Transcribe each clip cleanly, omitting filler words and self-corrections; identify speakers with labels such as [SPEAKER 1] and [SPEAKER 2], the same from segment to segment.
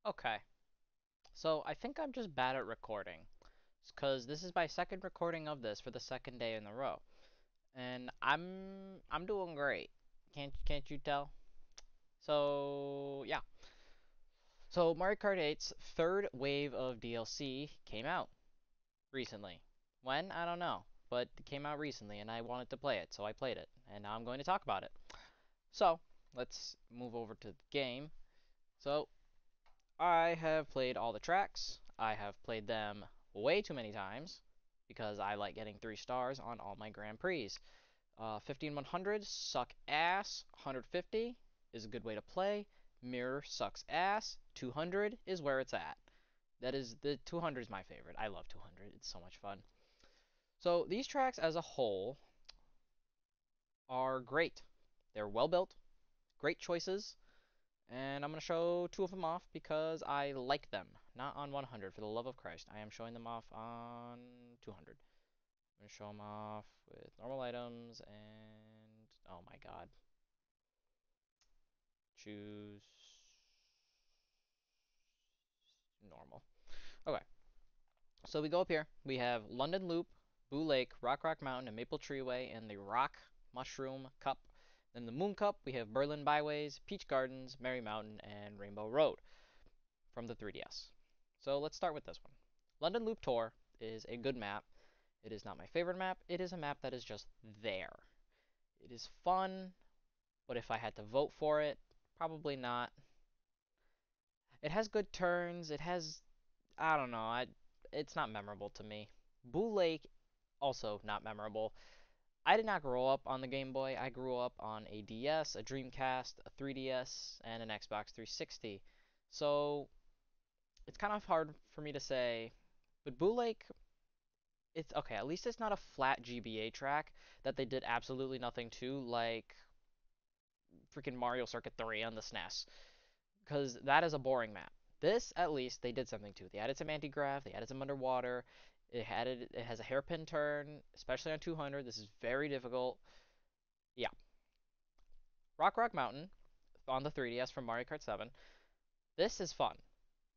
[SPEAKER 1] Okay, so I think I'm just bad at recording, because this is my second recording of this for the second day in a row, and I'm doing great. Can't you tell? So yeah, so Mario Kart 8's third wave of DLC came out recently. When? I don't know, but it came out recently, and I wanted to play it, so I played it, and now I'm going to talk about it. So let's move over to the game. So I have played all the tracks. I have played them way too many times because I like getting 3 stars on all my Grand Prix. 15 suck ass. 150 is a good way to play. Mirror sucks ass. 200 is where it's at. That is the 200 is my favorite. I love 200. It's so much fun. So these tracks as a whole are great. They're well built, great choices, and I'm going to show 2 of them off because I like them. Not on 100, for the love of Christ. I am showing them off on 200. I'm going to show them off with normal items and... Oh my god. Choose... normal. Okay, so we go up here. We have London Loop, Boo Lake, Rock Mountain, and Maple Treeway, and the Rock Mushroom Cup. Then the Moon Cup, we have Berlin Byways, Peach Gardens, Merry Mountain, and Rainbow Road from the 3DS. So let's start with this one. London Loop Tour is a good map. It is not my favorite map. It is a map that is just there. It is fun, but if I had to vote for it, probably not. It has good turns. It has, I don't know, it's not memorable to me. Boo Lake, also not memorable. I did not grow up on the Game Boy. I grew up on a DS, a Dreamcast, a 3DS, and an Xbox 360. So it's kind of hard for me to say, but Boo Lake, it's okay. At least it's not a flat GBA track that they did absolutely nothing to, like freaking Mario Circuit 3 on the SNES, because that is a boring map. This, at least, they did something to. They added some anti-grav, they added some underwater. It has a hairpin turn, especially on 200. This is very difficult. Yeah, Rock Mountain on the 3DS from Mario Kart 7. This is fun.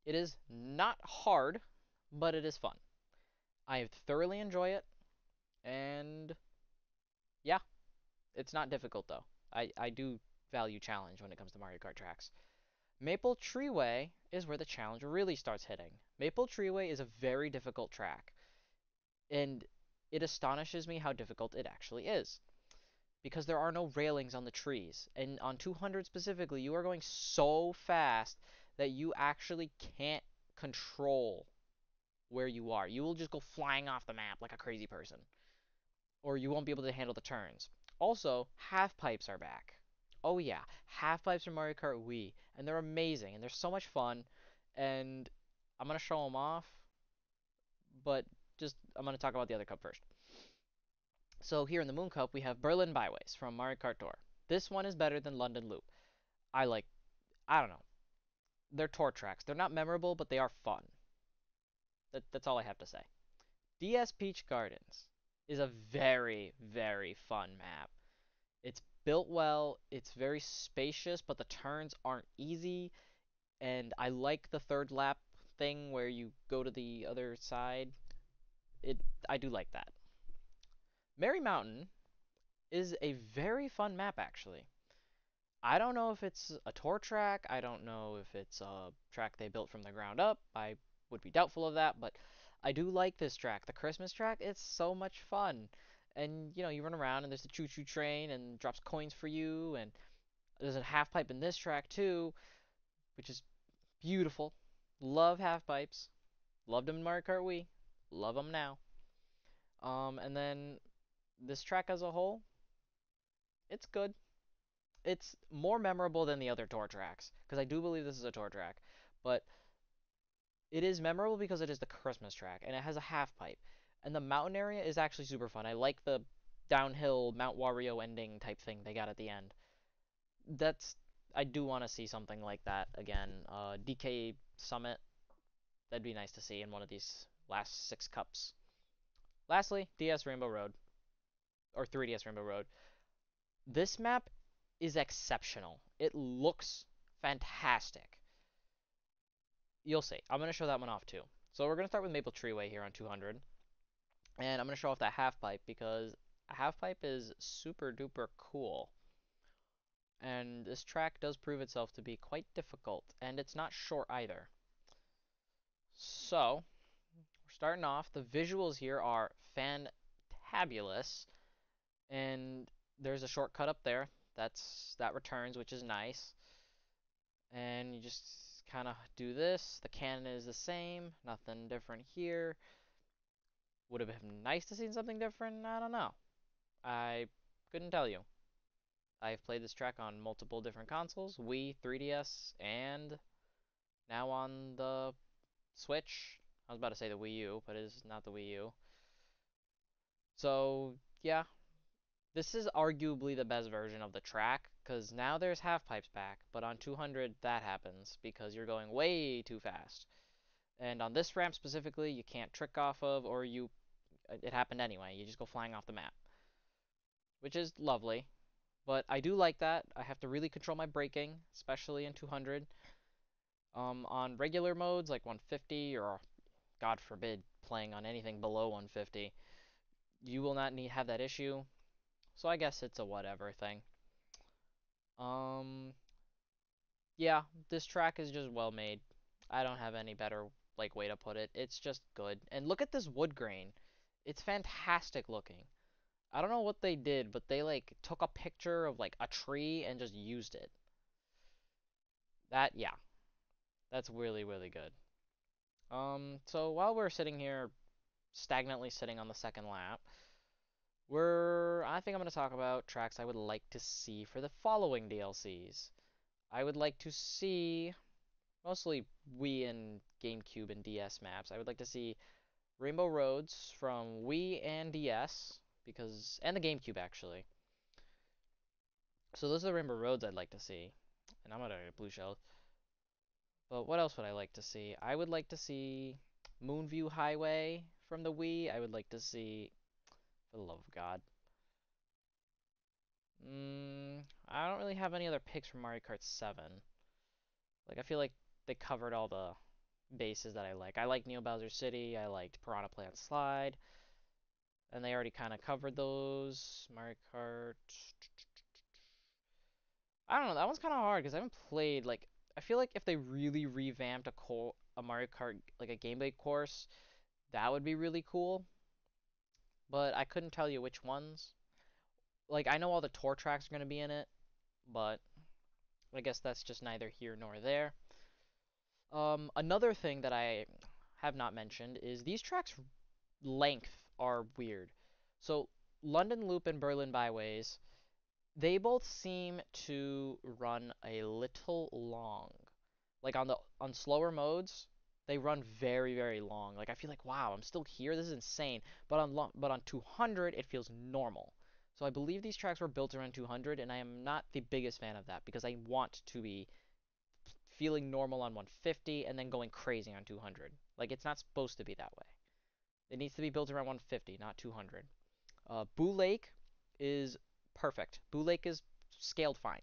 [SPEAKER 1] It is not hard, but it is fun. I thoroughly enjoy it, and yeah, it's not difficult though. I do value challenge when it comes to Mario Kart tracks. Maple Treeway is where the challenge really starts hitting. Maple Treeway is a very difficult track, and it astonishes me how difficult it actually is. Because there are no railings on the trees. And on 200 specifically, you are going so fast that you actually can't control where you are. You will just go flying off the map like a crazy person. Or you won't be able to handle the turns. Also, half pipes are back. Oh yeah, half pipes from Mario Kart Wii, and they're amazing, and they're so much fun. And I'm gonna show them off, but just I'm gonna talk about the other cup first. So here in the Moon Cup, we have Berlin Byways from Mario Kart Tour. This one is better than London Loop. I like, I don't know. They're tour tracks. They're not memorable, but they are fun. That's all I have to say. DS Peach Gardens is a very, very fun map. It's built well, it's very spacious, but the turns aren't easy, and I like the third lap thing where you go to the other side. It I do like that. Merry Mountain is a very fun map actually. I don't know if it's a tour track. I don't know if it's a track they built from the ground up. I would be doubtful of that, but I do like this track. The Christmas track, it's so much fun. And you run around and there's the choo-choo train and drops coins for you, and there's a half pipe in this track too, which is beautiful. Love half pipes. Loved them in Mario Kart Wii. Love them now. And then this track as a whole, it's good. It's more memorable than the other tour tracks because I do believe this is a tour track, but it is memorable because it is the Christmas track and it has a half pipe. And the mountain area is actually super fun. I like the downhill Mount Wario ending type thing they got at the end. That's I do want to see something like that again. DK Summit, that'd be nice to see in one of these last 6 cups. Lastly, DS Rainbow Road or 3DS Rainbow Road. This map is exceptional. It looks fantastic. You'll see. I'm gonna show that one off too. So we're gonna start with Maple Treeway here on 200, and I'm gonna show off that half pipe because a half pipe is super duper cool. And this track does prove itself to be quite difficult, and it's not short either. So, we're starting off. The visuals here are fantabulous, and there's a shortcut up there. That returns, which is nice. And you just kind of do this. The cannon is the same, nothing different here. Would have been nice to see something different. I don't know. I couldn't tell you. I've played this track on multiple different consoles, Wii, 3DS, and now on the Switch. I was about to say the Wii U, but it is not the Wii U. So, yeah, this is arguably the best version of the track, because now there's half pipes back, but on 200 that happens, because you're going way too fast. And on this ramp specifically, you can't trick off of, or it happened anyway, you just go flying off the map. Which is lovely, but I do like that. I have to really control my braking, especially in 200. On regular modes, like 150, or God forbid, playing on anything below 150, you will not have that issue. So I guess it's a whatever thing. Um, yeah, this track is just well made. I don't have any better way to put it. It's just good. And look at this wood grain. It's fantastic looking. I don't know what they did, but they took a picture of a tree and just used it. Yeah, that's really really good. So while we're sitting here stagnantly sitting on the second lap, I think I'm going to talk about tracks I would like to see for the following DLCs. I would like to see mostly Wii and GameCube and DS maps. I would like to see Rainbow Roads from Wii and DS and the GameCube actually. So those are the Rainbow Roads I'd like to see. And I'm gonna get blue shell. But what else would I like to see? I would like to see Moonview Highway from the Wii. I would like to see, for the love of God. I don't really have any other picks from Mario Kart 7. I feel like they covered all the bases that I like. I like Neo Bowser City. I liked Piranha Plant Slide. And they already kind of covered those. Mario Kart. I don't know. That one's kind of hard because I haven't played. I feel like if they really revamped a Mario Kart, a Game Boy course, that would be really cool. But I couldn't tell you which ones. I know all the tour tracks are going to be in it, but I guess that's just neither here nor there. Another thing that I have not mentioned is these tracks' length are weird. So London Loop and Berlin Byways, they both seem to run a little long. On slower modes, they run very very long. I feel like wow, I'm still here. This is insane. But on 200, it feels normal. So I believe these tracks were built around 200, and I am not the biggest fan of that because I want to be feeling normal on 150 and then going crazy on 200. It's not supposed to be that way. It needs to be built around 150, not 200. Boo Lake is perfect. Boo Lake is scaled fine.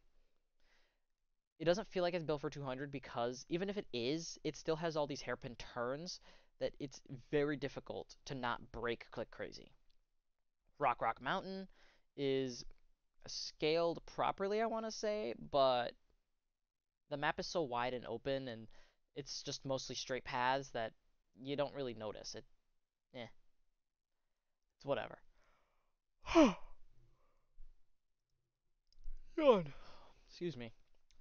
[SPEAKER 1] It doesn't feel like it's built for 200 because even if it is, it still has all these hairpin turns that it's very difficult to not break click crazy. Rock Mountain is scaled properly, I want to say, but the map is so wide and open and it's just mostly straight paths that you don't really notice it. It's whatever. Yawn. Excuse me.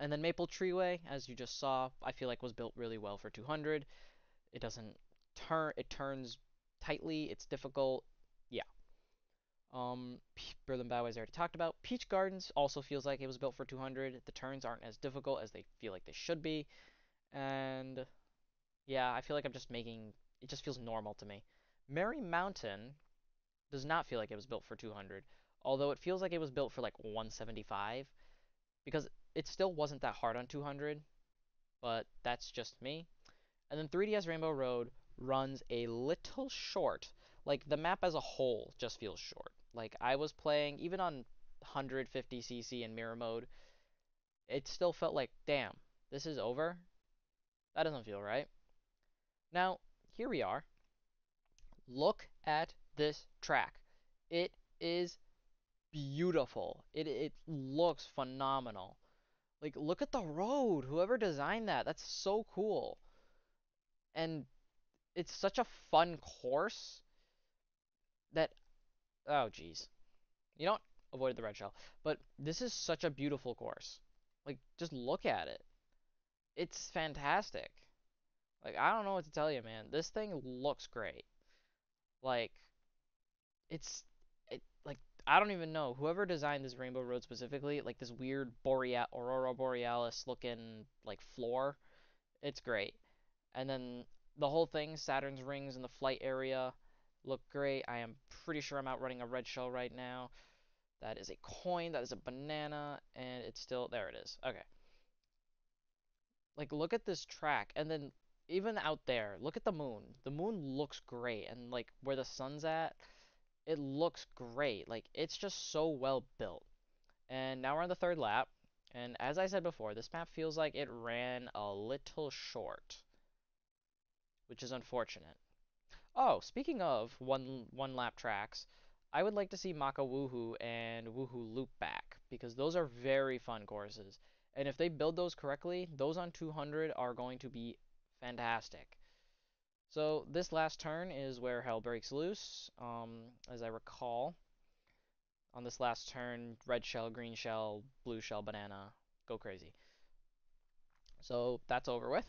[SPEAKER 1] And then Maple Treeway, as you just saw, I feel like was built really well for 200. It doesn't turn. It turns tightly. It's difficult. Yeah. Berlin Bowways I already talked about. Peach Gardens also feels like it was built for 200. The turns aren't as difficult as they feel like they should be. And yeah, I feel like I'm just making. It just feels normal to me. Merry Mountain does not feel like it was built for 200, although it feels like it was built for 175 because it still wasn't that hard on 200, but that's just me. And then 3DS Rainbow Road runs a little short. The map as a whole just feels short. I was playing even on 150cc in mirror mode, it still felt like, damn, this is over. That doesn't feel right. Now, here we are. Look at this track. It is beautiful. It looks phenomenal. Like, look at the road. Whoever designed that, that's so cool. And it's such a fun course that, oh geez. You don't avoid the red shell, but this is such a beautiful course. Like, just look at it. It's fantastic. Like, I don't know what to tell you, man. This thing looks great. Like, it's like I don't even know whoever designed this Rainbow Road specifically, like this weird Aurora Borealis looking like floor. It's great. And then the whole thing, Saturn's rings in the flight area look great. I am pretty sure I'm outrunning a red shell right now. That is a coin, that is a banana, and it's still there it is. Okay. Like look at this track and then even out there, look at the moon. The moon looks great and like where the sun's at, it looks great. Like it's just so well built. And now we're on the third lap. And as I said before, this map feels like it ran a little short, which is unfortunate. Oh, speaking of one lap tracks, I would like to see Maka Woohoo and Woohoo Loop back because those are very fun courses. And if they build those correctly, those on 200 are going to be fantastic. So this last turn is where hell breaks loose. As I recall, on this last turn, red shell, green shell, blue shell, banana, go crazy. So that's over with.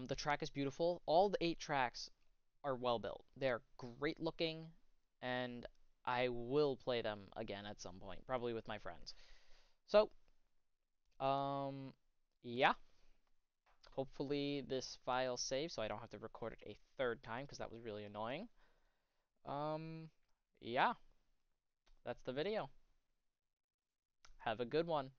[SPEAKER 1] The track is beautiful. All the 8 tracks are well built. They're great looking, and I will play them again at some point, probably with my friends. So, yeah. Hopefully this file saves so I don't have to record it a third time because that was really annoying. Um, yeah, that's the video. Have a good one.